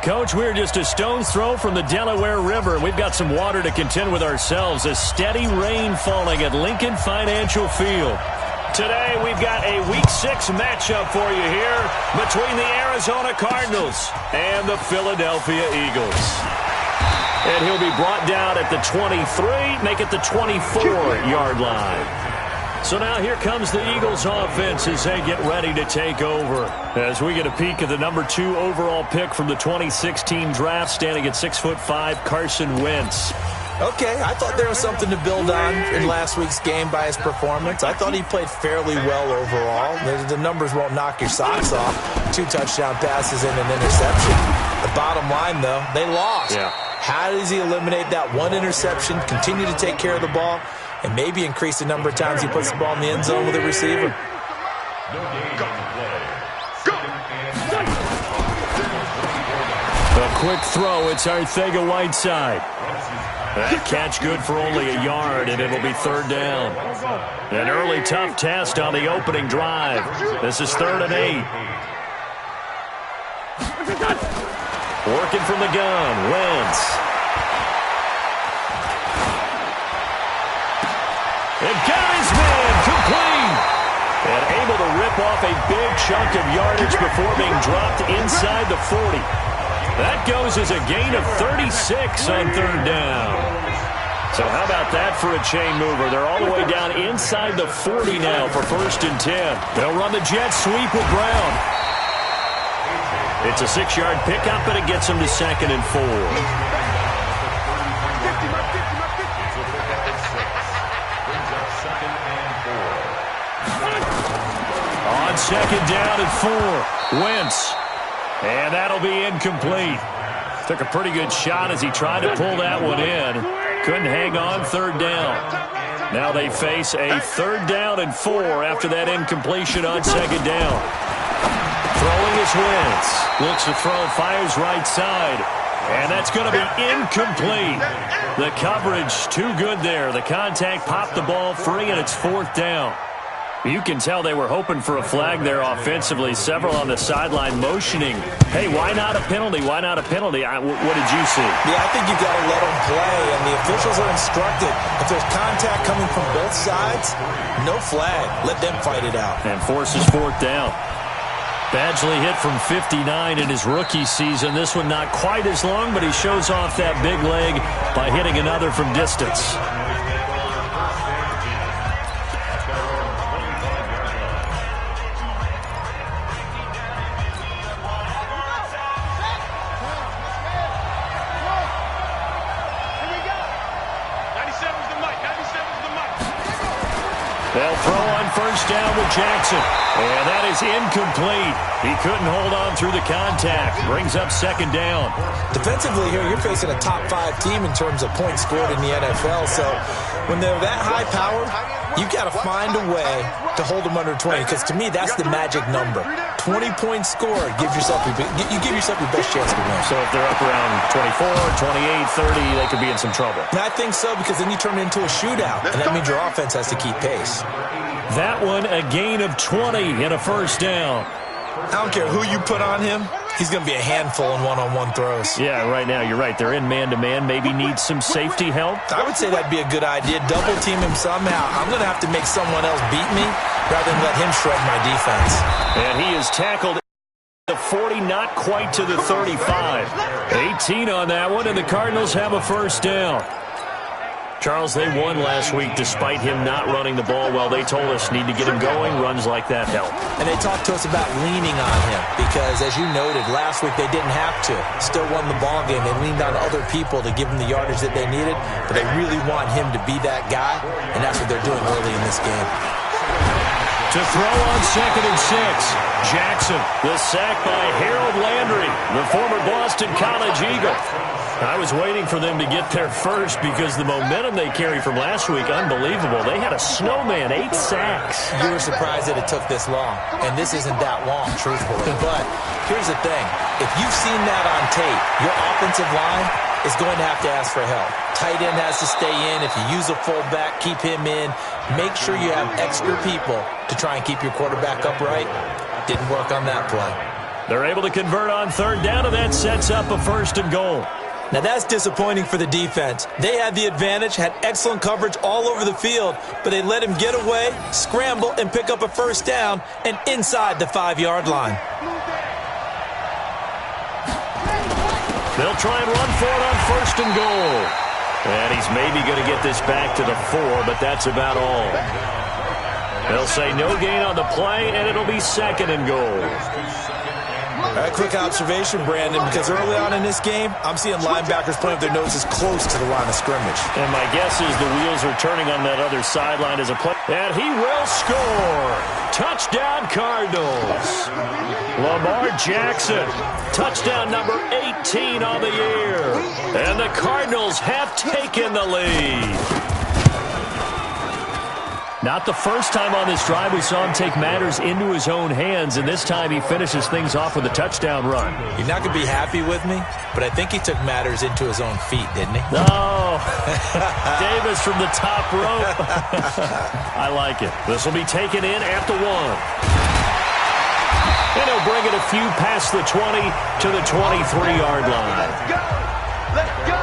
Coach, we're just a stone's throw from the Delaware River, and we've got some water to contend with ourselves. A steady rain falling at Lincoln Financial Field. Today, we've got a Week 6 matchup for you here between the Arizona Cardinals and the Philadelphia Eagles. And he'll be brought down at the 23, make it the 24-yard line. So now here comes the Eagles offense as they get ready to take over. As we get a peek at the number 2 overall pick from the 2016 draft, standing at 6'5", Carson Wentz. Okay, I thought there was something to build on in last week's game by his performance. I thought he played fairly well overall. The numbers won't knock your socks off. 2 touchdown passes and an interception. The bottom line, though, they lost. Yeah. How does he eliminate that 1 interception, continue to take care of the ball, and maybe increase the number of times he puts the ball in the end zone with a receiver? A quick throw. It's Arcega-Whiteside. That catch good for only a yard, and it'll be 3rd down. An early tough test on the opening drive. This is 3rd and 8. Working from the gun, Wentz. And got his man complete. And able to rip off a big chunk of yardage before being dropped inside the 40. That goes as a gain of 36 on 3rd down. So how about that for a chain mover? They're all the way down inside the 40 now for 1st and 10. They'll run the jet sweep with Brown. It's a 6-yard pickup, and it gets them to 2nd and 4. On 2nd down and 4, Wentz. And that'll be incomplete. Took a pretty good shot as he tried to pull that one in. Couldn't hang on 3rd down. Now they face a 3rd down and 4 after that incompletion on 2nd down. Throwing is Wentz. Looks to throw, fires right side. And that's going to be incomplete. The coverage too good there. The contact popped the ball free, and it's 4th down. You can tell they were hoping for a flag there offensively. Several on the sideline motioning. Hey, why not a penalty? Why not a penalty? What did you see? Yeah, I think you've got to let them play, and the officials are instructed. If there's contact coming from both sides, no flag. Let them fight it out. And forces 4th down. Badgley hit from 59 in his rookie season. This one not quite as long, but he shows off that big leg by hitting another from distance. They'll throw on 1st down with Jackson. And that is incomplete. He couldn't hold on through the contact. Brings up 2nd down. Defensively here, you're facing a top 5 team in terms of points scored in the NFL. So when they're that high-powered, you've got to find a way to hold them under 20. Because to me, that's the magic number. 20 points scored. You give yourself your best chance to win. So if they're up around 24, 28, 30, they could be in some trouble. And I think so, because then you turn it into a shootout. And that means your offense has to keep pace. That one, a gain of 20 and a 1st down. I don't care who you put on him. He's going to be a handful in one-on-one throws. Yeah, right now, you're right. They're in man-to-man. Maybe needs some safety help. I would say that'd be a good idea. Double team him somehow. I'm going to have to make someone else beat me rather than let him shred my defense. And he is tackled at the 40, not quite to the 35. 18 on that one, and the Cardinals have a 1st down. Charles, they won last week despite him not running the ball well. They told us need to get him going. Runs like that help. And they talked to us about leaning on him because, as you noted, last week they didn't have to. Still won the ball game. They leaned on other people to give them the yardage that they needed, but they really want him to be that guy, and that's what they're doing early in this game. To throw on 2nd and 6. Jackson, the sack by Harold Landry, the former Boston College Eagle. I was waiting for them to get there first because the momentum they carry from last week, unbelievable. They had a snowman, 8 sacks. You were surprised that it took this long, and this isn't that long, truthfully. But here's the thing. If you've seen that on tape, your offensive line is going to have to ask for help. Tight end has to stay in. If you use a fullback, keep him in. Make sure you have extra people to try and keep your quarterback upright. Didn't work on that play. They're able to convert on third down, and that sets up a 1st and goal. Now that's disappointing for the defense. They had the advantage, had excellent coverage all over the field, but they let him get away, scramble, and pick up a 1st down and inside the 5-yard line. They'll try and run for it on 1st and goal. And he's maybe going to get this back to the 4, but that's about all. They'll say no gain on the play, and it'll be 2nd and goal. All right, quick observation, Brandon, because early on in this game, I'm seeing linebackers putting up their noses close to the line of scrimmage. And my guess is the wheels are turning on that other sideline as a play. And he will score. Touchdown, Cardinals. Lamar Jackson, touchdown number 18 on the year. And the Cardinals have taken the lead. Not the first time on this drive we saw him take matters into his own hands, and this time he finishes things off with a touchdown run. You're not going to be happy with me, but I think he took matters into his own feet, didn't he? No. Davis from the top rope. I like it. This will be taken in at the 1. And he'll bring it a few past the 20 to the 23-yard line. Let's go! Let's go!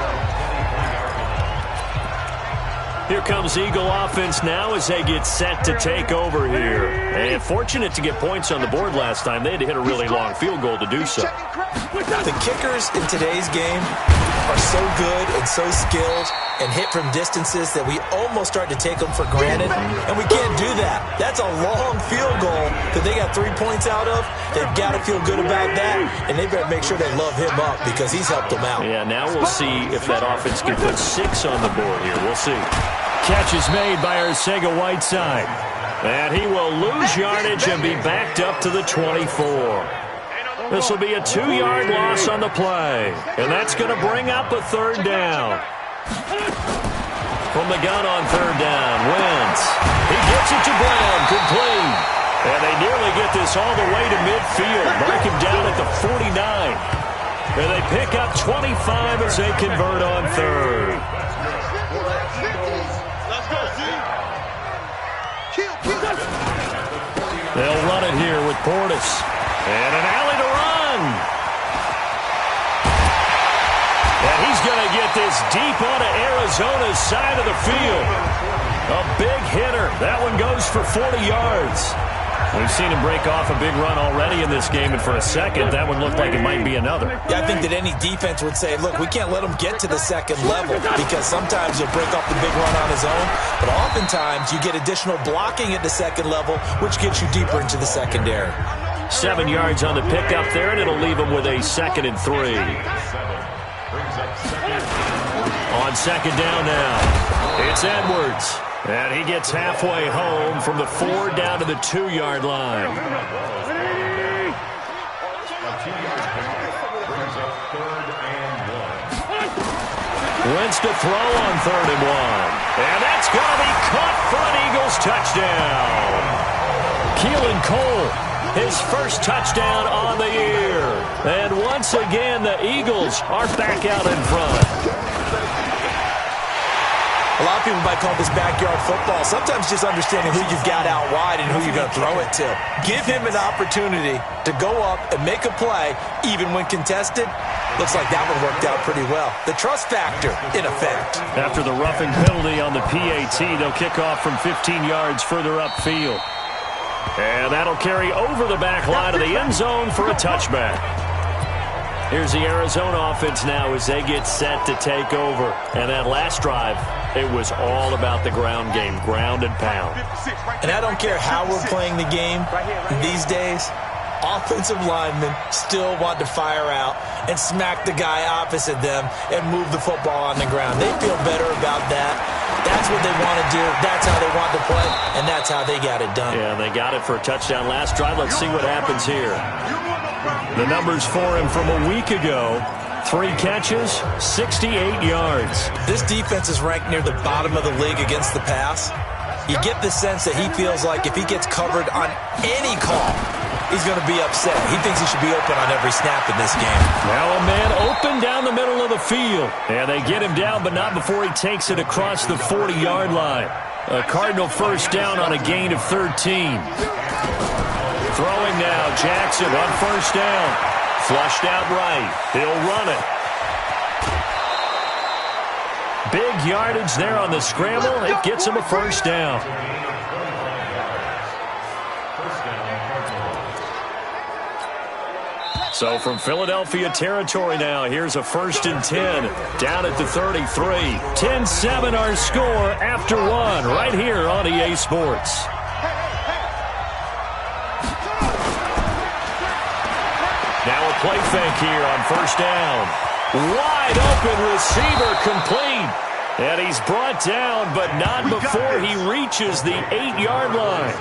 Here comes Eagle offense now as they get set to take over here. And fortunate to get points on the board last time. They had to hit a really long field goal to do so. The kickers in today's game are so good and so skilled and hit from distances that we almost start to take them for granted, and we can't do that. That's a long field goal that they got 3 points out of. They've got to feel good about that, and they better make sure they love him up because he's helped them out. Yeah, now we'll see if that offense can put 6 on the board here. We'll see. Catch is made by Arcega-Whiteside. And he will lose yardage and be backed up to the 24. This will be a 2-yard loss on the play. And that's going to bring up a 3rd down. From the gun on 3rd down, Wentz. He gets it to Brown, complete. And they nearly get this all the way to midfield. Mark him down at the 49. And they pick up 25 as they convert on 3rd. They'll run it here with Portis. And an alley to run. And he's going to get this deep onto Arizona's side of the field. A big hitter. That one goes for 40 yards. We've seen him break off a big run already in this game, and for a second, that one looked like it might be another. Yeah, I think that any defense would say, look, we can't let him get to the 2nd level because sometimes he'll break off the big run on his own, but oftentimes you get additional blocking at the 2nd level, which gets you deeper into the secondary. 7 yards on the pickup there, and it'll leave him with a 2nd and 3. On 2nd down now, it's Edwards. And he gets halfway home from the 4 down to the 2-yard line. Wentz to throw on 3rd and 1. And that's going to be caught for an Eagles touchdown. Keelan Cole, his first touchdown on the year. And once again, the Eagles are back out in front. A lot of people might call this backyard football. Sometimes just understanding who you've got out wide and who you're going to throw it to. Give him an opportunity to go up and make a play, even when contested. Looks like that one worked out pretty well. The trust factor, in effect. After the roughing penalty on the PAT, they'll kick off from 15 yards further upfield. And that'll carry over the back line of the end zone for a touchback. Here's the Arizona offense now as they get set to take over. And that last drive, it was all about the ground game, ground and pound. And I don't care how we're playing the game these days, offensive linemen still want to fire out and smack the guy opposite them and move the football on the ground. They feel better about that. That's what they want to do. That's how they want to play, and that's how they got it done. Yeah, they got it for a touchdown last drive. Let's see what happens here. The numbers for him from a week ago. 3 catches, 68 yards. This defense is ranked near the bottom of the league against the pass. You get the sense that he feels like if he gets covered on any call, he's going to be upset. He thinks he should be open on every snap in this game. Now a man open down the middle of the field. And they get him down, but not before he takes it across the 40-yard line. A Cardinal first down on a gain of 13. Throwing now, Jackson on first down. Flushed out right. He'll run it. Big yardage there on the scramble. It gets him a first down. So from Philadelphia territory now, here's a 1st and 10 down at the 33. 10-7 our score after one right here on EA Sports. Now a play fake here on first down. Wide open receiver complete. And he's brought down, but not before he reaches the 8-yard line.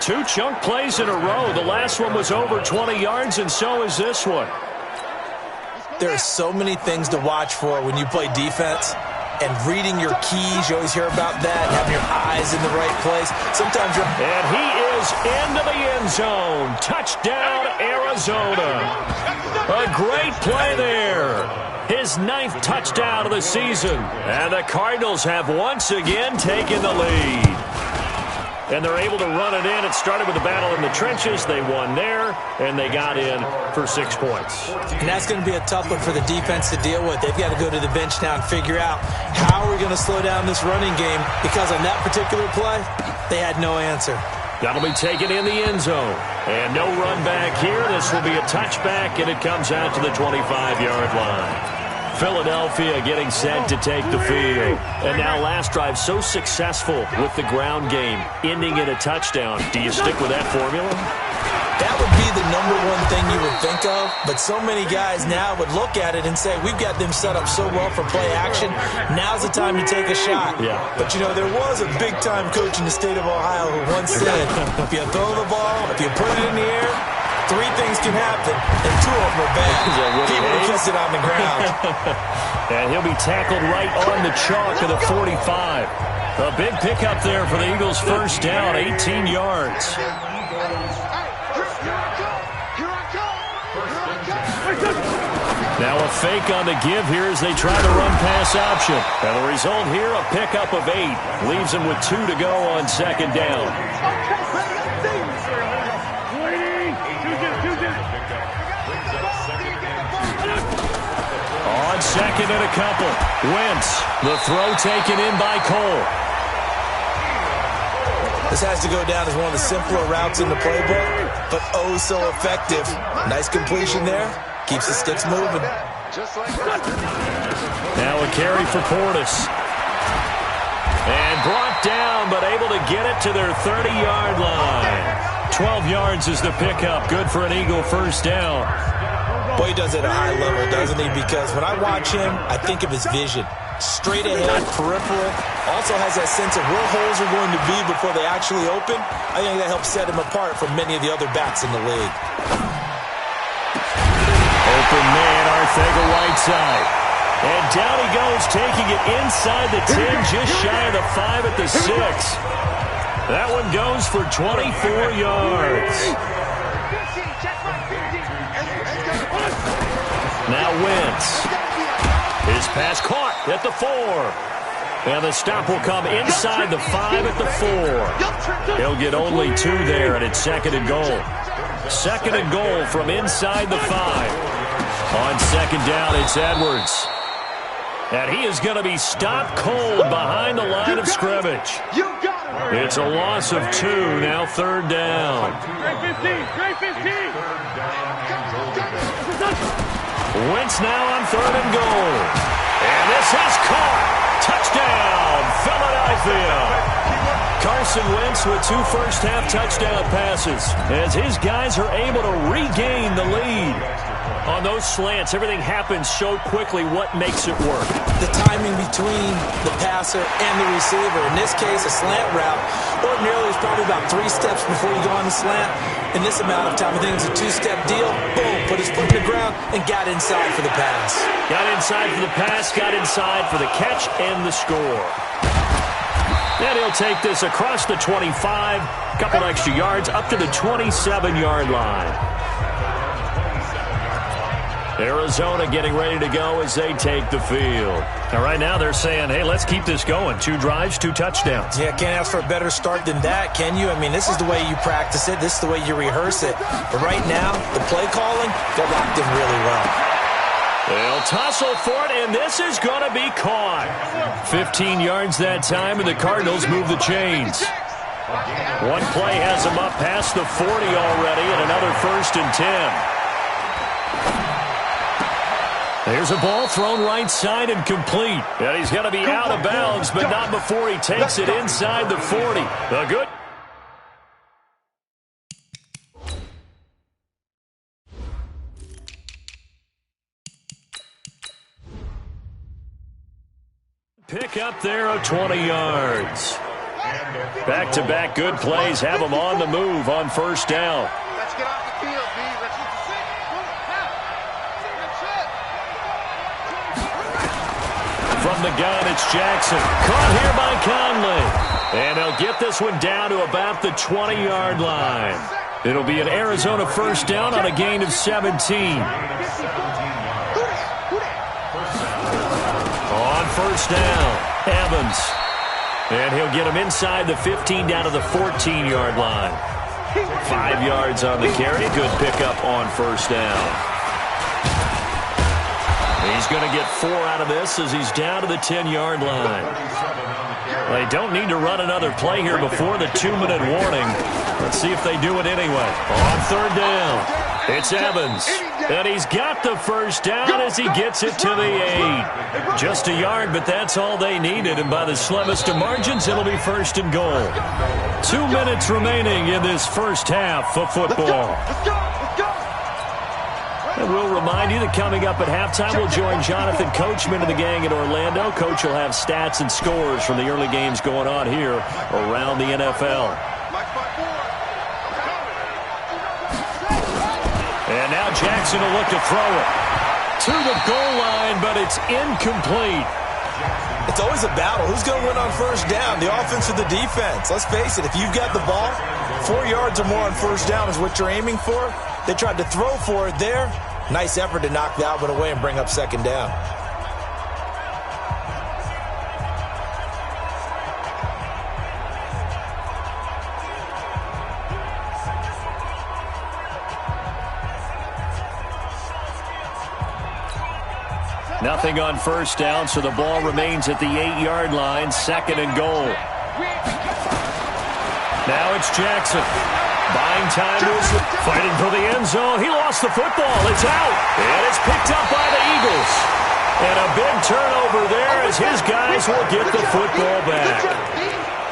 2 chunk plays in a row. The last one was over 20 yards, and so is this one. There are so many things to watch for when you play defense. And reading your keys, you always hear about that, having your eyes in the right place. Sometimes you're... And he is into the end zone. Touchdown, Arizona. A great play there. His 9th touchdown of the season. And the Cardinals have once again taken the lead. And they're able to run it in. It started with a battle in the trenches. They won there, and they got in for 6 points. And that's going to be a tough one for the defense to deal with. They've got to go to the bench now and figure out how are we going to slow down this running game, because on that particular play, they had no answer. That'll be taken in the end zone. And no run back here. This will be a touchback, and it comes out to the 25-yard line. Philadelphia getting set to take the field. And now last drive so successful with the ground game, ending in a touchdown. Do you stick with that formula? That would be the #1 thing you would think of, but so many guys now would look at it and say, we've got them set up so well for play action, now's the time to take a shot. Yeah. But, you know, there was a big-time coach in the state of Ohio who once said, if you throw the ball, if you put it in the air, 3 things can happen, and 2 of them are bad. He would have kept it on the ground. And he'll be tackled right on the chalk of the 45. A big pickup there for the Eagles' first down, 18 yards. Now a fake on the give here as they try to run pass option. And the result here, a pickup of 8. Leaves them with 2 to go on second down. On second and a couple. Wentz, the throw taken in by Cole. This has to go down as one of the simpler routes in the playbook, but oh so effective. Nice completion there. Keeps the sticks moving. Now a carry for Portis. And brought down, but able to get it to their 30-yard line. 12 yards is the pickup. Good for an Eagle first down. Boy, he does it at a high level, doesn't he? Because when I watch him, I think of his vision. Straight ahead, peripheral. Also has that sense of where holes are going to be before they actually open. I think that helps set him apart from many of the other backs in the league. Open man, Arcega-Whiteside. And down he goes, taking it inside the 10, just shy of the 5 at the 6. That one goes for 24 yards. Now Wentz. His pass caught at the 4. And the stop will come inside the 5 at the 4. He'll get only 2 there, and it's second and goal. Second and goal from inside the 5. On second down, it's Edwards. And he is going to be stopped cold behind the line of scrimmage. It's a loss of 2, now third down. Wentz now on third and goal. And this is caught. Touchdown, Philadelphia. Carson Wentz with 2 first-half touchdown passes as his guys are able to regain the lead. On those slants, everything happens so quickly. What makes it work? The timing between the passer and the receiver. In this case, a slant route. Ordinarily, it's probably about 3 steps before you go on the slant. In this amount of time, I think it's a 2-step deal. Boom, put his foot in the ground and got inside for the pass. Got inside for the pass, got inside for the catch and the score. And he'll take this across the 25, a couple extra yards, up to the 27-yard line. Arizona getting ready to go as they take the field. Now, right now they're saying, hey, let's keep this going. 2 drives, 2 touchdowns. Yeah, can't ask for a better start than that, can you? I mean, this is the way you practice it. This is the way you rehearse it. But right now, the play calling, they're locked in really well. They'll tussle for it, and this is going to be caught. 15 yards that time, and the Cardinals move the chains. One play has them up past the 40 already, and another 1st and 10. There's a ball thrown right side and complete. And he's going to be out of bounds, but not before he takes it inside the 40. A good. Pick up there of 20 yards. Back-to-back good plays have them on the move on 1st down. Let's get off the field, B. Let's get the six. From the gun, it's Jackson. Caught here by Conley. And they'll get this one down to about the 20-yard line. It'll be an Arizona 1st down on a gain of 17. On 1st down, Evans. And he'll get him inside the 15 down to the 14-yard line. 5 yards on the carry. Good pickup on 1st down. He's going to get 4 out of this as he's down to the 10-yard line. They don't need to run another play here before the 2-minute warning. Let's see if they do it anyway. On 3rd down, it's Evans. And he's got the 1st down as he gets it to the 8. Just a yard, but that's all they needed. And by the slimmest of margins, it'll be 1st and goal. 2 minutes remaining in this first half of football. And we'll remind you that coming up at halftime, we'll join Jonathan Coachman and the gang in Orlando. Coach will have stats and scores from the early games going on here around the NFL. And now Jackson will look to throw it to the goal line, but it's incomplete. It's always a battle. Who's going to win on 1st down, the offense or the defense? Let's face it, if you've got the ball, 4 yards or more on 1st down is what you're aiming for. They tried to throw for it there. Nice effort to knock that one away and bring up 2nd down. Nothing on 1st down, so the ball remains at the 8-yard line. 2nd and goal. Now it's Jackson. Buying time to his fighting for the end zone. He lost the football. It's out. And it's picked up by the Eagles. And a big turnover there as his guys will get the football back.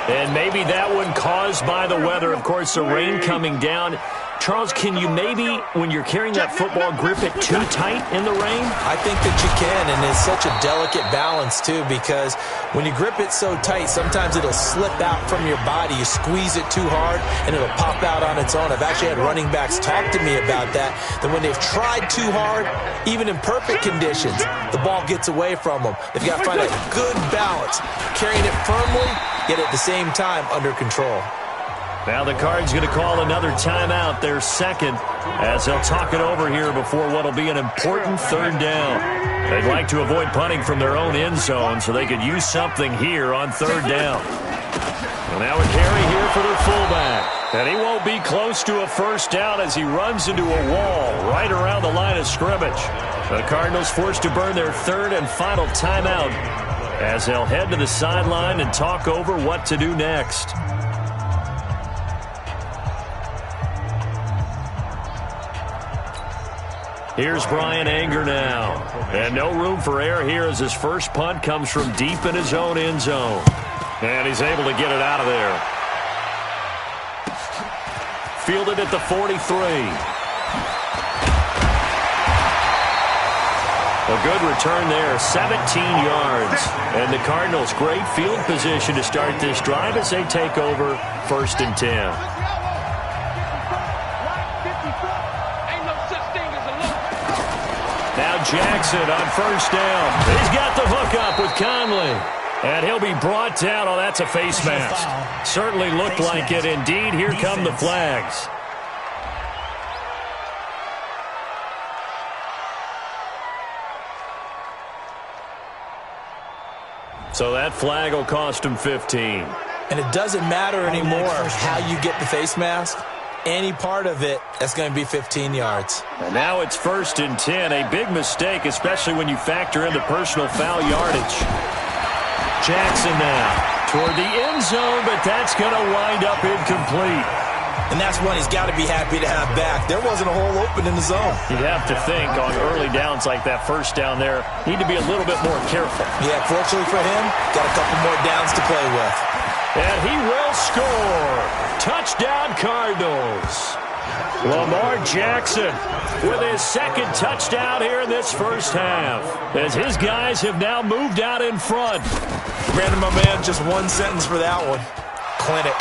And maybe that one caused by the weather. Of course, the rain coming down. Charles, can you maybe, when you're carrying that football, grip it too tight in the rain? I think that you can, and it's such a delicate balance, too, because when you grip it so tight, sometimes it'll slip out from your body. You squeeze it too hard, and it'll pop out on its own. I've actually had running backs talk to me about that when they've tried too hard, even in perfect conditions, the ball gets away from them. They've got to find a good balance, carrying it firmly, yet at the same time under control. Now the Cards going to call another timeout, their 2nd, as they'll talk it over here before what will be an important 3rd down. They'd like to avoid punting from their own end zone so they could use something here on 3rd down. Well, now a carry here for their fullback. And he won't be close to a 1st down as he runs into a wall right around the line of scrimmage. The Cardinals forced to burn their 3rd and final timeout as they'll head to the sideline and talk over what to do next. Here's Brian Anger now. And no room for error here as his first punt comes from deep in his own end zone. And he's able to get it out of there. Fielded at the 43. A good return there, 17 yards. And the Cardinals, great field position to start this drive as they take over 1st and 10. Now Jackson on 1st down. He's got the hook up with Conley. And he'll be brought down. Oh, that's a face mask. Certainly looked like it. Indeed, here come the flags. So that flag will cost him 15. And it doesn't matter anymore how you get the face mask. Any part of it, that's going to be 15 yards. And now it's 1st and 10. A big mistake, especially when you factor in the personal foul yardage. Jackson now toward the end zone, but that's going to wind up incomplete. And that's one he's got to be happy to have back. There wasn't a hole open in the zone. You'd have to think on early downs like that first down there, need to be a little bit more careful. Yeah, fortunately for him, got a couple more downs to play with. And he will score. Touchdown, Cardinals. Lamar Jackson with his 2nd touchdown here in this first half, as his guys have now moved out in front. Brandon, my man, just one sentence for that one. Clinic.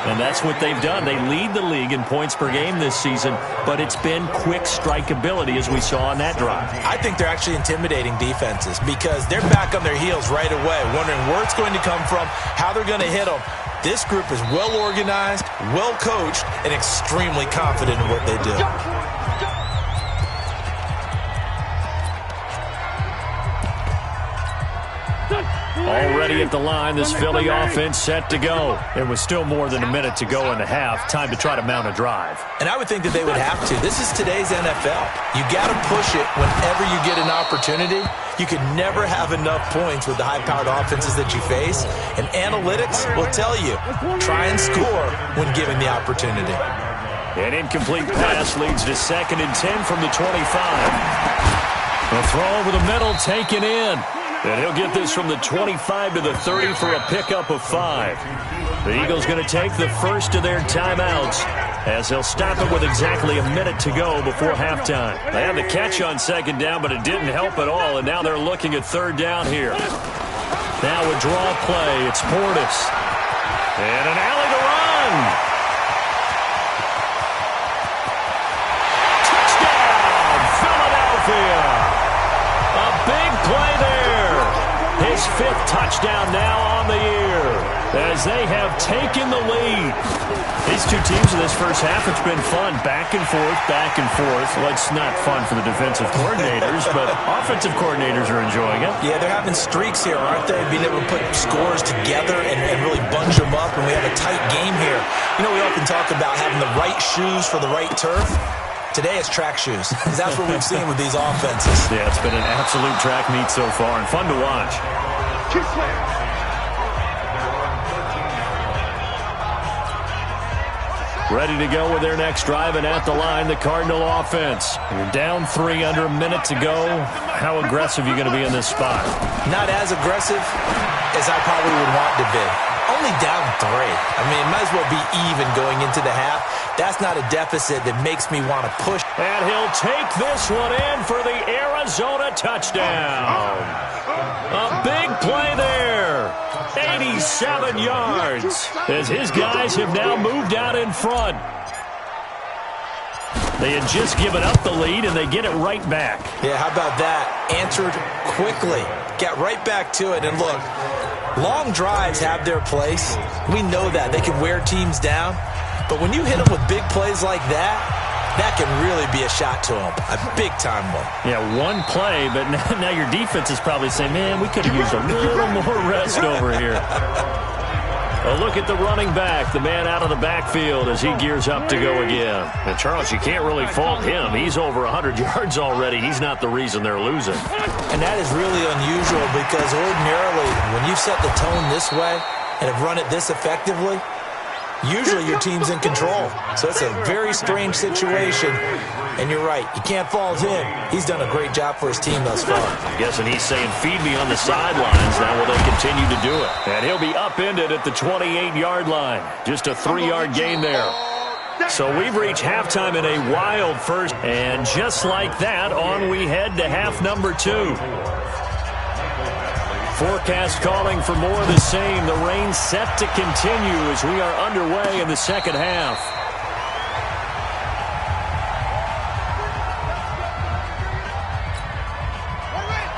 And that's what they've done. They lead the league in points per game this season, but it's been quick strike ability as we saw on that drive. I think they're actually intimidating defenses because they're back on their heels right away, wondering where it's going to come from, how they're going to hit them. This group is well organized, well coached, and extremely confident in what they do. Already at the line, this Philly offense set to go. There was still more than a minute to go in the half. Time to try to mount a drive. And I would think that they would have to. This is today's NFL. You got to push it whenever you get an opportunity. You can never have enough points with the high-powered offenses that you face. And analytics will tell you, try and score when given the opportunity. An incomplete pass leads to 2nd and 10 from the 25. The throw over the middle taken in. And he'll get this from the 25 to the 30 for a pickup of 5. The Eagles going to take the first of their timeouts as they'll stop it with exactly a minute to go before halftime. They had the catch on 2nd down, but it didn't help at all, and now they're looking at 3rd down here. Now a draw play. It's Portis. And an alley to run. Touchdown, Philadelphia. A big play there. His 5th touchdown now on the year as they have taken the lead. These two teams in this first half, it's been fun. Back and forth, back and forth. Well, it's not fun for the defensive coordinators, but offensive coordinators are enjoying it. Yeah, they're having streaks here, aren't they? Being able to put scores together and really bunch them up, and we have a tight game here. You know, we often talk about having the right shoes for the right turf. Today it's track shoes, because that's what we've seen with these offenses. Yeah, it's been an absolute track meet so far and fun to watch. Ready to go with their next drive, and at the line, the Cardinal offense. You're down 3 under a minute to go. How aggressive are you going to be in this spot? Not as aggressive as I probably would want to be. Only down 3. I mean, it might as well be even going into the half. That's not a deficit that makes me want to push. And he'll take this one in for the Arizona touchdown. A big play there. 87 yards as his guys have now moved out in front. They had just given up the lead, and they get it right back. Yeah, how about that? Answered quickly. Got right back to it. And look, long drives have their place. We know that. They can wear teams down. But when you hit them with big plays like that, that can really be a shot to them. A big-time one. Yeah, one play, but now your defense is probably saying, man, we could have used a little more rest over here. A look at the running back, the man out of the backfield as he gears up to go again. And, Charles, you can't really fault him. He's over 100 yards already. He's not the reason they're losing. And that is really unusual because ordinarily when you set the tone this way and have run it this effectively, usually your team's in control. So it's a very strange situation. And you're right, you can't fault him. He's done a great job for his team thus far. I'm guessing he's saying, feed me on the sidelines. Now will they continue to do it? And he'll be upended at the 28-yard line. Just a 3-yard gain there. So we've reached halftime in a wild first. And just like that, on we head to half number 2. Forecast calling for more of the same. The rain set to continue as we are underway in the second half.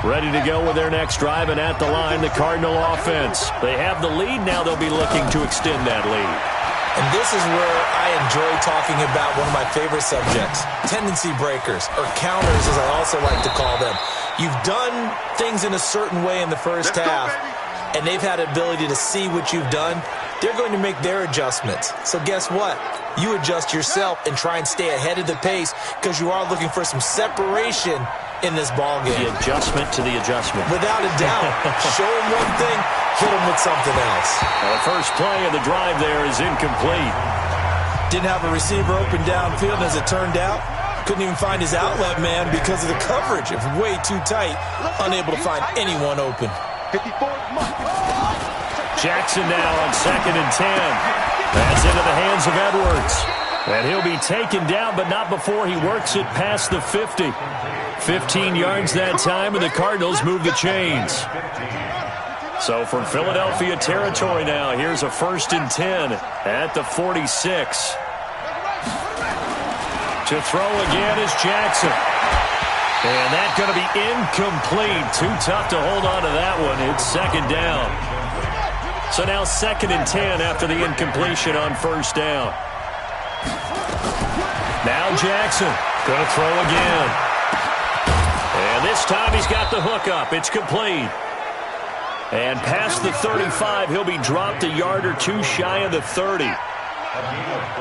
Ready to go with their next drive, and at the line, the Cardinal offense. They have the lead. Now they'll be looking to extend that lead. And this is where I enjoy talking about one of my favorite subjects, tendency breakers, or counters as I also like to call them. You've done things in a certain way in the first half. and they've had an ability to see what you've done, they're going to make their adjustments. So guess what? You adjust yourself and try and stay ahead of the pace because you are looking for some separation in this ball game. The adjustment to the adjustment. Without a doubt. Show them one thing, hit them with something else. Well, the first play of the drive there is incomplete. Didn't have a receiver open downfield, and as it turned out, couldn't even find his outlet man because of the coverage. It was way too tight, unable to find anyone open. 54 Jackson now on 2nd and 10. That's into the hands of Edwards. And he'll be taken down, but not before he works it past the 50. 15 yards that time, and the Cardinals move the chains. So from Philadelphia territory now, here's a 1st and 10 at the 46. To throw again is Jackson. And that's going to be incomplete. Too tough to hold on to that one. It's 2nd down. So now 2nd and 10 after the incompletion on 1st down. Now Jackson going to throw again. And this time he's got the hook up. It's complete. And past the 35, he'll be dropped a yard or two shy of the 30.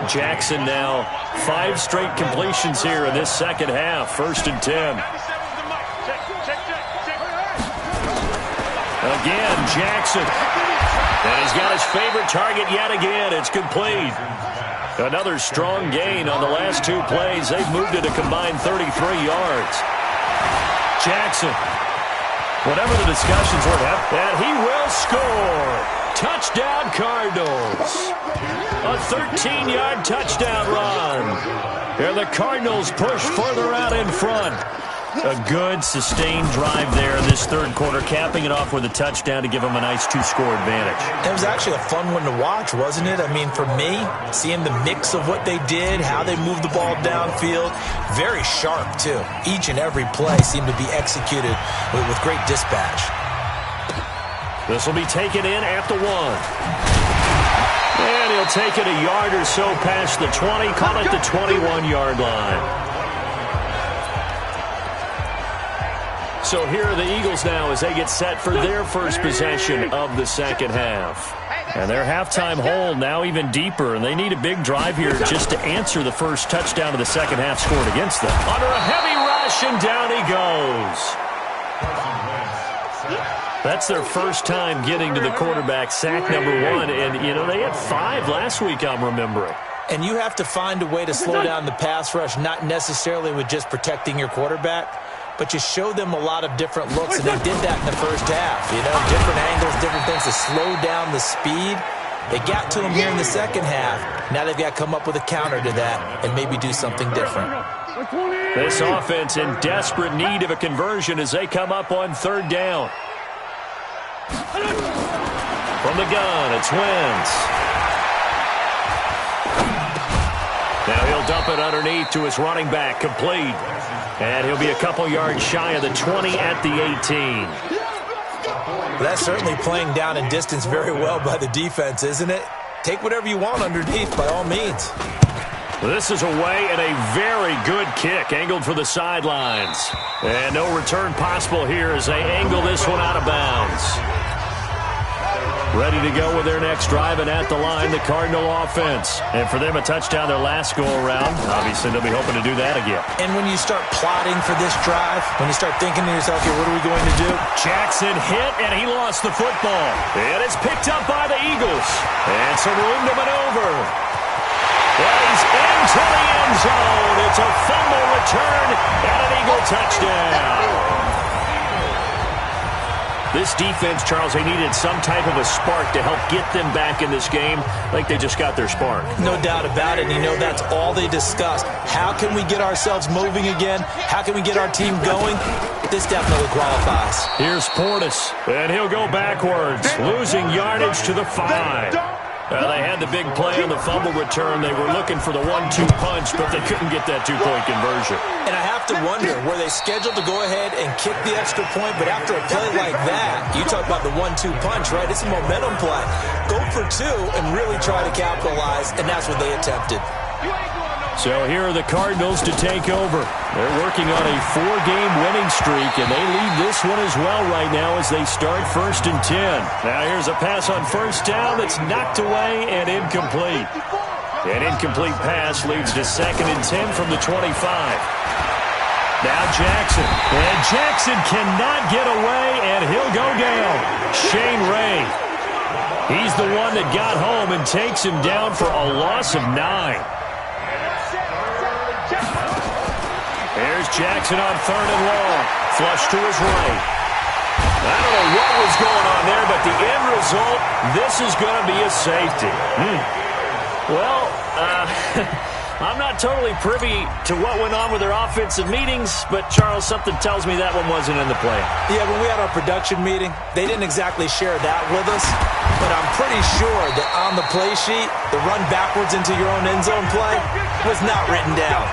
Jackson now 5 straight completions here in this second half. 1st and 10. Again, Jackson. And he's got his favorite target yet again. It's complete. Another strong gain on the last 2 plays. They've moved it a combined 33 yards. Jackson. Whatever the discussions were, and he will score. Touchdown, Cardinals. A 13-yard touchdown run. And the Cardinals push further out in front. A good, sustained drive there in this 3rd quarter, capping it off with a touchdown to give them a nice 2-score advantage. It was actually a fun one to watch, wasn't it? I mean, for me, seeing the mix of what they did, how they moved the ball downfield, very sharp, too. Each and every play seemed to be executed with great dispatch. This will be taken in at the 1. And he'll take it a yard or so past the 20, call it the 21-yard line. So here are the Eagles now as they get set for their first possession of the second half. And their halftime hole now even deeper, and they need a big drive here just to answer the first touchdown of the second half scored against them. Under a heavy rush, and down he goes. That's their first time getting to the quarterback, sack number 1. And, you know, they had 5 last week, I'm remembering. And you have to find a way to slow down the pass rush, not necessarily with just protecting your quarterback, but you show them a lot of different looks, and they did that in the first half. You know, different angles, different things to slow down the speed. They got to him here in the second half. Now they've got to come up with a counter to that and maybe do something different. This offense in desperate need of a conversion as they come up on 3rd down. From the gun, it's Wentz. Now he'll dump it underneath to his running back, complete. And he'll be a couple yards shy of the 20 at the 18. That's certainly playing down in distance very well by the defense, isn't it? Take whatever you want underneath, by all means. This is away and a very good kick, angled for the sidelines. And no return possible here as they angle this one out of bounds. Ready to go with their next drive, and at the line, the Cardinal offense. And for them, a touchdown their last go-around. Obviously, they'll be hoping to do that again. And when you start plotting for this drive, when you start thinking to yourself, here, what are we going to do? Jackson hit, and he lost the football. And it's picked up by the Eagles. And some room to maneuver. Well, he's into the end zone. It's a fumble return and an Eagle touchdown. This defense, Charles, they needed some type of a spark to help get them back in this game. I think they just got their spark. No doubt about it. And you know, that's all they discussed. How can we get ourselves moving again? How can we get our team going? This definitely qualifies. Here's Portis, and he'll go backwards, losing yardage to the 5. They had the big play on the fumble return. They were looking for the 1-2 punch, but they couldn't get that 2-point conversion. And I have to wonder, were they scheduled to go ahead and kick the extra point? But after a play like that, you talk about the 1-2 punch, right? It's a momentum play. Go for 2 and really try to capitalize, and that's what they attempted. So here are the Cardinals to take over. They're working on a 4-game winning streak, and they lead this one as well right now as they start 1st and 10. Now here's a pass on 1st down that's knocked away and incomplete. An incomplete pass leads to 2nd and 10 from the 25. Now Jackson. And Jackson cannot get away, and he'll go down. Shane Ray. He's the one that got home and takes him down for a loss of 9. Here's Jackson on 3rd and long. Flush to his right. I don't know what was going on there, but the end result, this is going to be a safety. Well, I'm not totally privy to what went on with their offensive meetings, but, Charles, something tells me that one wasn't in the play. Yeah, when we had our production meeting, they didn't exactly share that with us, but I'm pretty sure that on the play sheet, the run backwards into your own end zone play was not written down.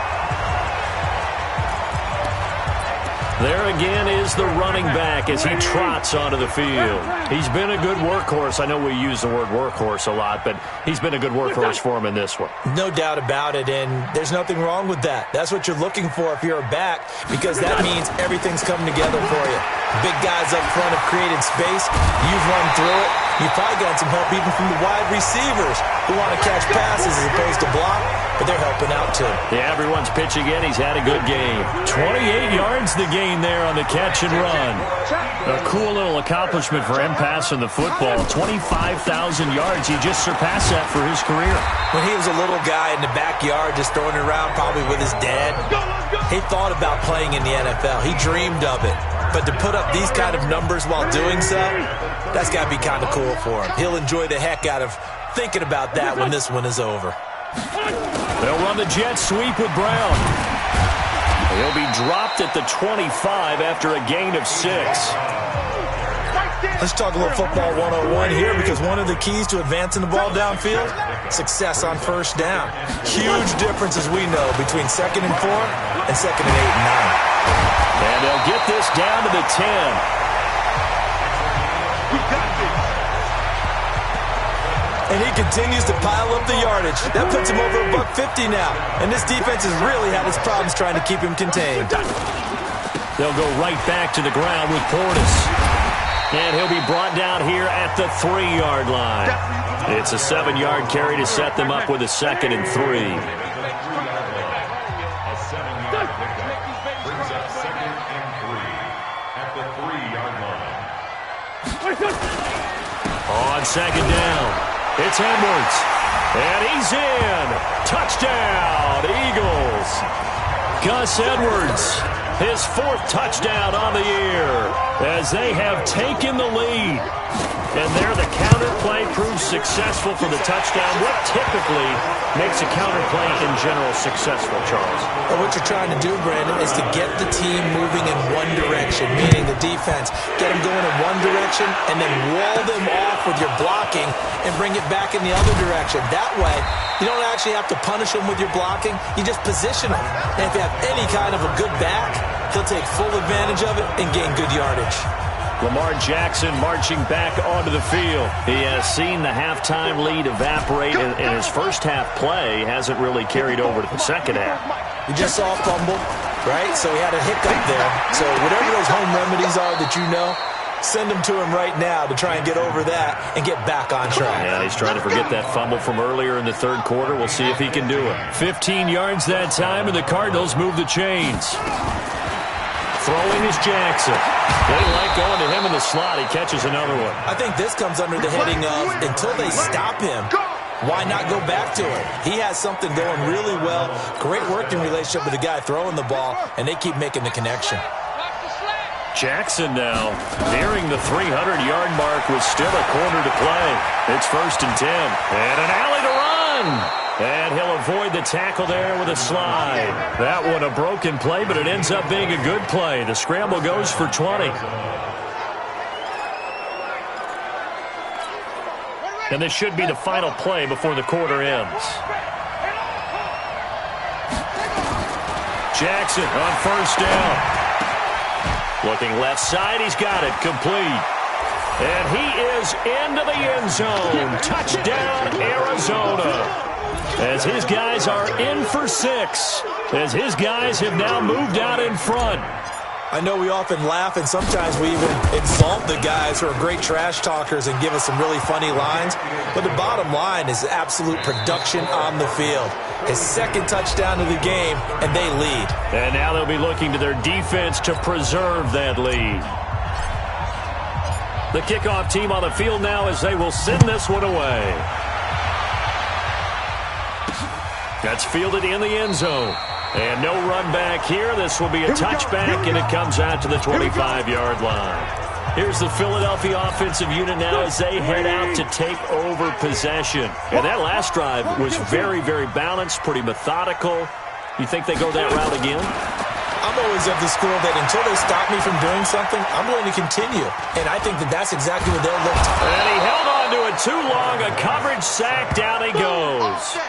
There again is the running back as he trots onto the field. He's been a good workhorse. I know we use the word workhorse a lot, but he's been a good workhorse for him in this one. No doubt about it, and there's nothing wrong with that. That's what you're looking for if you're a back, because that means everything's coming together for you. Big guys up front have created space. You've run through it. You've probably gotten some help even from the wide receivers who want to catch passes as opposed to block, but they're helping out too. Yeah, everyone's pitching in. He's had a good game. 28 yards the gain there on the catch and run. A cool little accomplishment for him passing the football. 25,000 yards. He just surpassed that for his career. When he was a little guy in the backyard just throwing it around probably with his dad, he thought about playing in the NFL. He dreamed of it. But to put up these kind of numbers while doing so, that's got to be kind of cool for him. He'll enjoy the heck out of thinking about that when this one is over. They'll run the jet sweep with Brown. He'll be dropped at the 25 after a gain of 6. Let's talk a little football 101 here, because one of the keys to advancing the ball downfield, success on 1st down. Huge difference, as we know, between 2nd and 4 and 2nd and 8 and 9. And they'll get this down to the 10. And he continues to pile up the yardage. That puts him over $150 now. And this defense has really had its problems trying to keep him contained. They'll go right back to the ground with Portis. And he'll be brought down here at the 3-yard line. It's a 7-yard carry to set them up with a 2nd and 3. On 2nd down, it's Edwards. And he's in. Touchdown, Eagles. Gus Edwards, his 4th touchdown on the year as they have taken the lead. And there the counter play proves successful for the touchdown. What typically makes a counter play in general successful, Charles? Well, what you're trying to do, Brandon, is to get the team moving in one direction, meaning the defense. Get them going in one direction and then wall them off with your blocking and bring it back in the other direction. That way, you don't actually have to punish them with your blocking. You just position them. And if you have any kind of a good back, he'll take full advantage of it and gain good yardage. Lamar Jackson marching back onto the field. He has seen the halftime lead evaporate, and his first half play hasn't really carried over to the second half. We just saw a fumble, right? So he had a hiccup there. So whatever those home remedies are that you know, send them to him right now to try and get over that and get back on track. Yeah, he's trying to forget that fumble from earlier in the 3rd quarter. We'll see if he can do it. 15 yards that time, and the Cardinals move the chains. Throwing is Jackson. They like going to him in the slot. He catches another one. I think this comes under the heading of, until they stop him, why not go back to it? He has something going really well. Great working relationship with the guy throwing the ball, and they keep making the connection. Jackson now nearing the 300-yard mark with still a quarter to play. It's 1st and 10. And an alley to run. And he'll avoid the tackle there with a slide. That one a broken play, but it ends up being a good play. The scramble goes for 20. And this should be the final play before the quarter ends. Jackson on 1st down. Looking left side, he's got it, complete. And he is into the end zone. Touchdown, Arizona. As his guys are in for 6. As his guys have now moved out in front. I know we often laugh, and sometimes we even insult the guys who are great trash talkers and give us some really funny lines. But the bottom line is absolute production on the field. His second touchdown of the game, and they lead. And now they'll be looking to their defense to preserve that lead. The kickoff team on the field now as they will send this one away. That's fielded in the end zone. And no run back here. This will be a touchback, and it comes out to the 25-yard line. Here's the Philadelphia offensive unit now as they head out to take over possession. And that last drive was very, very balanced, pretty methodical. You think they go that route again? I'm always of the school that until they stop me from doing something, I'm going to continue. And I think that that's exactly what they'll look to. And he held on to it too long. A coverage sack. Down he goes.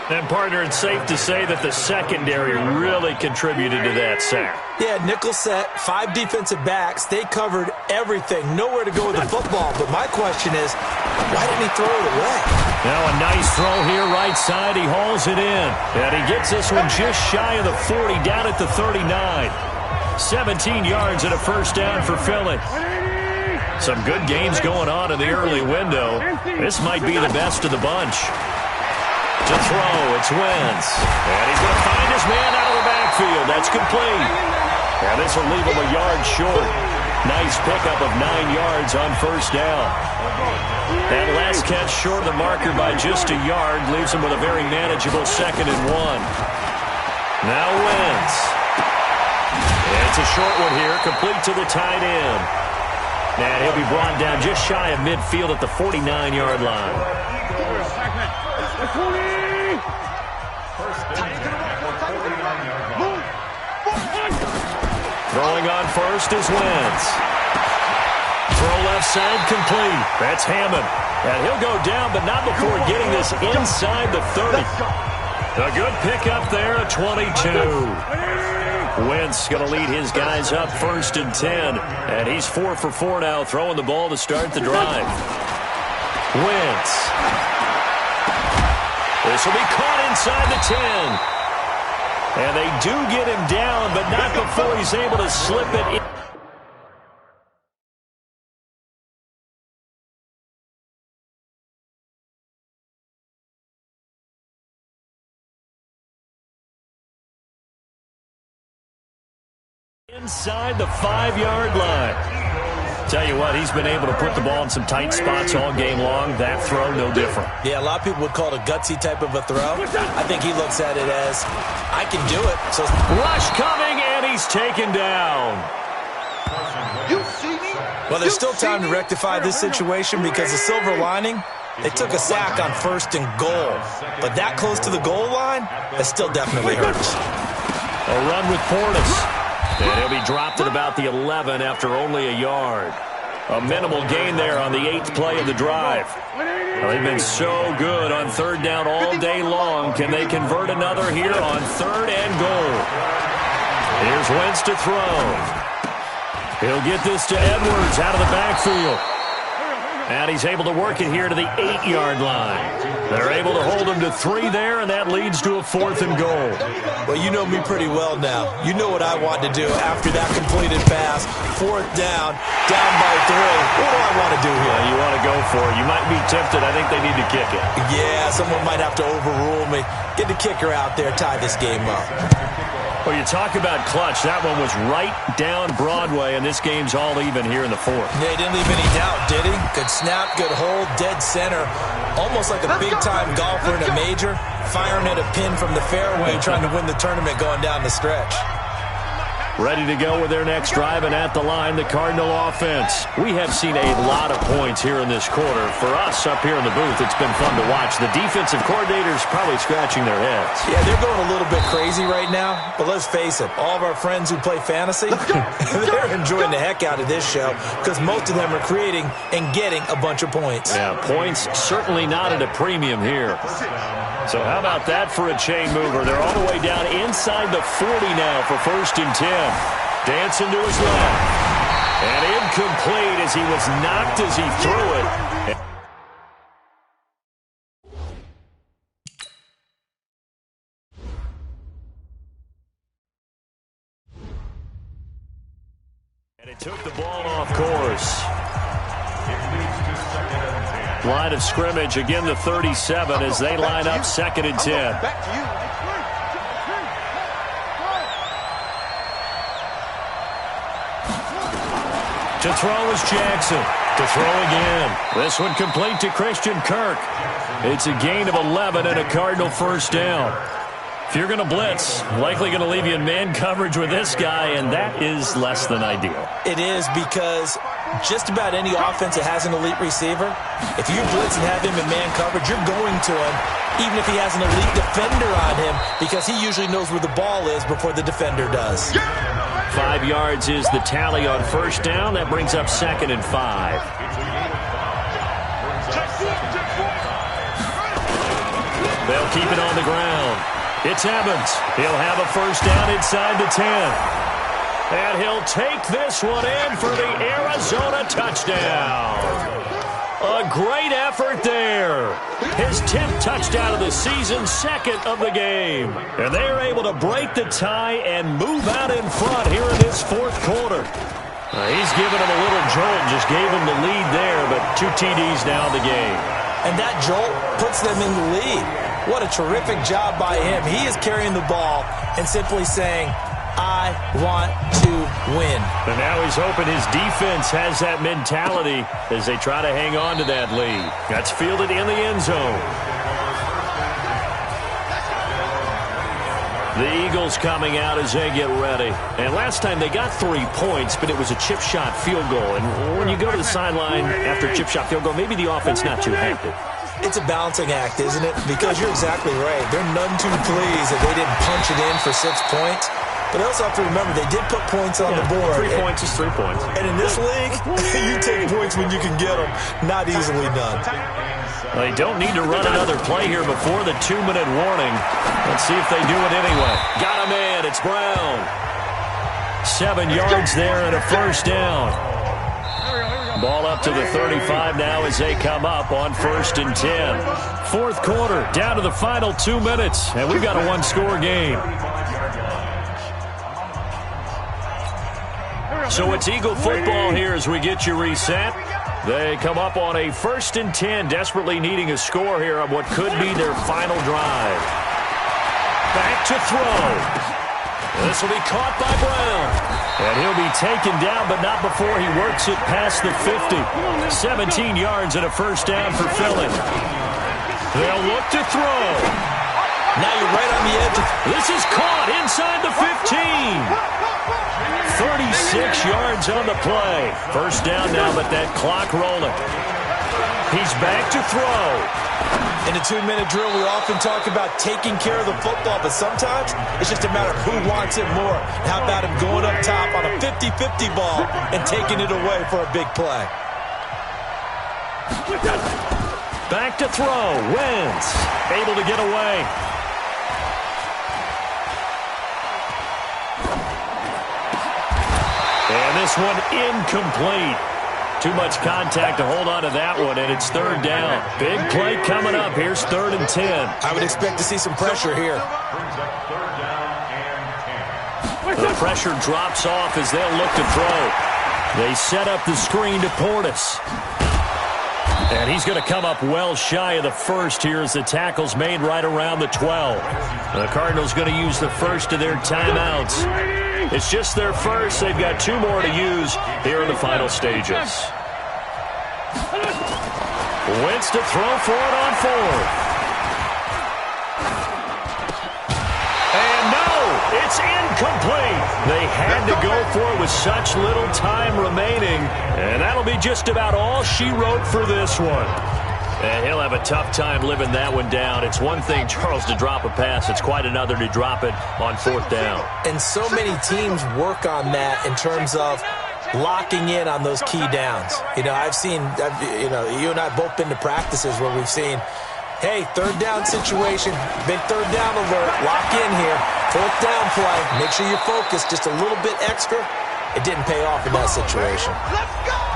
And, partner, it's safe to say that the secondary really contributed to that sack. Yeah, nickel set, 5 defensive backs. They covered everything. Nowhere to go with the football. But my question is, why didn't he throw it away? Now a nice throw here, right side. He hauls it in. And he gets this one just shy of the 40, down at the 39. 17 yards and a first down for Philly. Some good games going on in the early window. This might be the best of the bunch. To throw, it's Wentz. And he's going to find his man out of the backfield. That's complete. And this will leave him a yard short. Nice pickup of 9 yards on first down. That last catch short of the marker by just a yard leaves him with a very manageable 2nd and 1. Now Wentz. It's a short one here, complete to the tight end. And he'll be brought down just shy of midfield at the 49-yard line. Throwing on first is Wentz. Throw left side complete. That's Hammond. And he'll go down, but not before getting this inside the 30. A good pickup there at 22. Wentz going to lead his guys up 1st and 10. And he's 4 for 4 now, throwing the ball to start the drive. Wentz. This will be caught inside the 10. And they do get him down, but not before he's able to slip it inside the 5-yard line. Tell you what, he's been able to put the ball in some tight spots all game long. That throw, no different. Yeah, a lot of people would call it a gutsy type of a throw. I think he looks at it as, I can do it. So rush coming, and he's taken down. Well, there's still time to rectify this situation because the silver lining, they took a sack on 1st and goal. But that close to the goal line, that still definitely hurts. A run with Portis. And he'll be dropped at about the 11 after only a yard. A minimal gain there on the 8th play of the drive. Well, they've been so good on 3rd down all day long. Can they convert another here on 3rd and goal? Here's Wentz to throw. He'll get this to Edwards out of the backfield. And he's able to work it here to the 8-yard line. They're able to hold him to 3 there, and that leads to a 4th and goal. Well, you know me pretty well now. You know what I want to do after that completed pass. 4th down by 3. What do I want to do here? You want to go for it. You might be tempted. I think they need to kick it. Yeah, someone might have to overrule me. Get the kicker out there, tie this game up. Well, you talk about clutch. That one was right down Broadway, and this game's all even here in the 4th. Yeah, he didn't leave any doubt, did he? Good snap, good hold, dead center. Almost like a big-time golfer in a major, firing at a pin from the fairway, trying to win the tournament going down the stretch. Ready to go with their next drive, and at the line, the Cardinal offense. We have seen a lot of points here in this quarter. For us up here in the booth, it's been fun to watch. The defensive coordinators probably scratching their heads. Yeah, they're going a little bit crazy right now, but let's face it, all of our friends who play fantasy, they're enjoying the heck out of this show because most of them are creating and getting a bunch of points. Yeah, points certainly not at a premium here. So how about that for a chain mover? They're all the way down inside the 40 now for 1st and 10. Dancing to his left. And incomplete as he was knocked as he threw it. And it took the ball off course. Line of scrimmage, again the 37 as they line up 2nd and 10. Back to you. To throw is Jackson. To throw again. This one complete to Christian Kirk. It's a gain of 11 and a Cardinal first down. If you're going to blitz, likely going to leave you in man coverage with this guy, and that is less than ideal. It is, because just about any offense that has an elite receiver, if you blitz and have him in man coverage, you're going to him, even if he has an elite defender on him, because he usually knows where the ball is before the defender does. 5 yards is the tally on first down. That brings up 2nd and 5. They'll keep it on the ground. It's Evans. He'll have a first down inside the 10. And he'll take this one in for the Arizona touchdown. A great effort there. His 10th touchdown of the season, 2nd of the game. And they are able to break the tie and move out in front here in this 4th quarter. He's given him a little jolt, just gave him the lead there, but 2 TDs now in the game. And that jolt puts them in the lead. What a terrific job by him. He is carrying the ball and simply saying, I want to win. And now he's hoping his defense has that mentality as they try to hang on to that lead. That's fielded in the end zone. The Eagles coming out as they get ready. And last time they got 3 points, but it was a chip shot field goal. And when you go to the sideline after a chip shot field goal, maybe the offense not too happy. It's a balancing act, isn't it? Because you're exactly right. They're none too pleased that they didn't punch it in for 6 points. But I also have to remember, they did put points on the board. 3 points is 3 points. And in this league, you take points when you can get them. Not easily done. They don't need to run another play here before the 2-minute warning. Let's see if they do it anyway. Got him in. It's Brown. 7 yards there and a first down. Ball up to the 35 now as they come up on 1st and 10. 4th quarter, down to the final 2 minutes, and we've got a 1-score game. So it's Eagle football here as we get you reset. They come up on a 1st and 10, desperately needing a score here on what could be their final drive. Back to throw. This will be caught by Brown. And he'll be taken down, but not before he works it past the 50. 17 yards and a first down for Philly. They'll look to throw. Now you're right on the edge. This is caught inside the 15. 36 yards on the play. First down now, but that clock rolling. He's back to throw. In a 2-minute drill, we often talk about taking care of the football, but sometimes it's just a matter of who wants it more. How about him going up top on a 50-50 ball and taking it away for a big play? Back to throw. Wentz able to get away. And this one incomplete. Too much contact to hold on to that one, and it's 3rd down. Big play coming up. Here's 3rd and 10. I would expect to see some pressure here. The pressure drops off as they'll look to throw. They set up the screen to Portis. And he's going to come up well shy of the first here as the tackle's made right around the 12. The Cardinals going to use the first of their timeouts. It's just their first. They've got 2 more to use here in the final stages. Wentz to throw for it on 4th. And no, it's incomplete. They had to go for it with such little time remaining. And that'll be just about all she wrote for this one. And he'll have a tough time living that one down. It's one thing, Charles, to drop a pass. It's quite another to drop it on 4th down. And so many teams work on that in terms of locking in on those key downs. You know, you and I both been to practices where we've seen, hey, 3rd down situation, big 3rd down alert, lock in here, 4th down play, make sure you're focused just a little bit extra, it didn't pay off in that situation.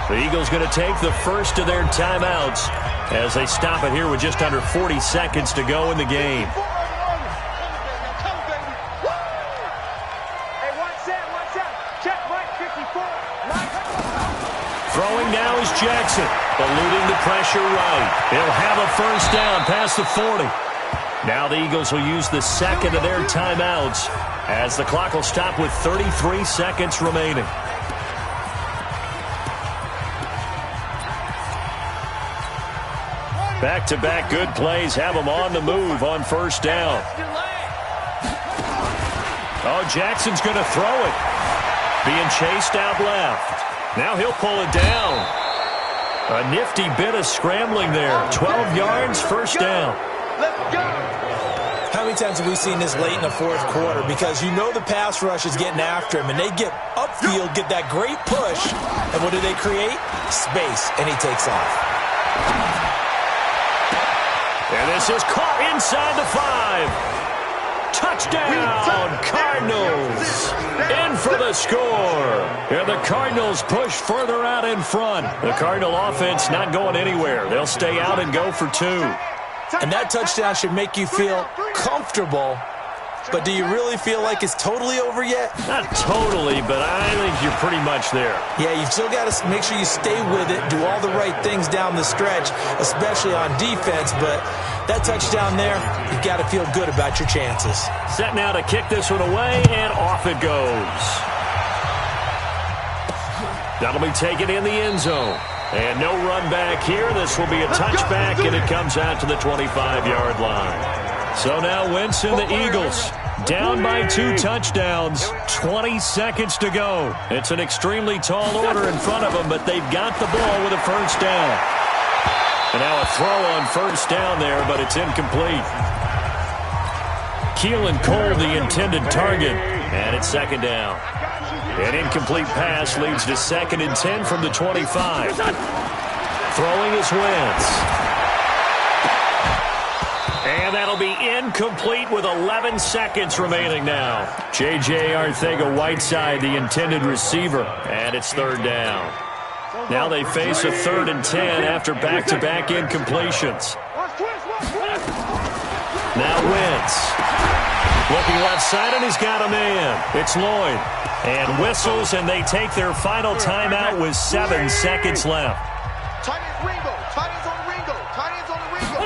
The Eagles going to take the first of their timeouts as they stop it here with just under 40 seconds to go in the game. Throwing now is Jackson, eluding the pressure right. He'll have a first down past the 40. Now the Eagles will use the second of their timeouts as the clock will stop with 33 seconds remaining. Back-to-back good plays have them on the move on first down. Oh, Jackson's going to throw it. Being chased out left. Now he'll pull it down. A nifty bit of scrambling there. 12 yards, first down. Let's go. How many times have we seen this late in the fourth quarter? Because you know the pass rush is getting after him, and they get upfield, get that great push, and what do they create? Space, and he takes off. And this is caught inside the 5. Touchdown, Cardinals. In for the score. And the Cardinals push further out in front. The Cardinal offense not going anywhere. They'll stay out and go for 2. And that touchdown should make you feel comfortable. But do you really feel like it's totally over yet? Not totally, but I think you're pretty much there. Yeah, you've still got to make sure you stay with it, do all the right things down the stretch, especially on defense. But that touchdown there, you've got to feel good about your chances. Set now to kick this one away, and off it goes. That'll be taken in the end zone. And no run back here. This will be a touchback, and it comes out to the 25-yard line. So now Wentz and the Eagles down by 2 touchdowns. 20 seconds to go. It's an extremely tall order in front of them, but they've got the ball with a first down. And now a throw on first down there, but it's incomplete. Keelan Cole, the intended target, and it's second down. An incomplete pass leads to 2nd and 10 from the 25. Throwing is Wentz. And that'll be incomplete with 11 seconds remaining now. J.J. Arcega-Whiteside, the intended receiver, and it's 3rd down. Now they face a 3rd and 10 after back-to-back incompletions. Now Wentz. Looking left side, and he's got a man. It's Lloyd. And whistles, and they take their final timeout with 7 seconds left. Tight ends Ringo. Tight ends on the Ringo. Tight ends on the Ringo.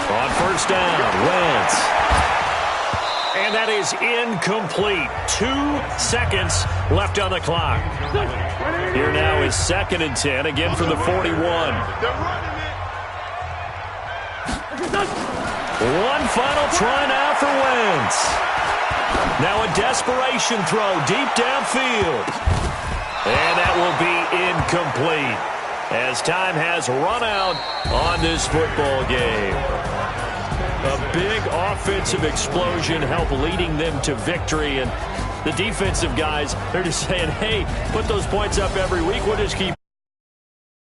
On first down, Wentz. And that is incomplete. 2 seconds left on the clock. Here now is 2nd and 10, again from the 41. They're running it. One final try now for Wentz. Now a desperation throw deep downfield. And that will be incomplete as time has run out on this football game. A big offensive explosion helped leading them to victory. And the defensive guys, they're just saying, hey, put those points up every week. We'll just keep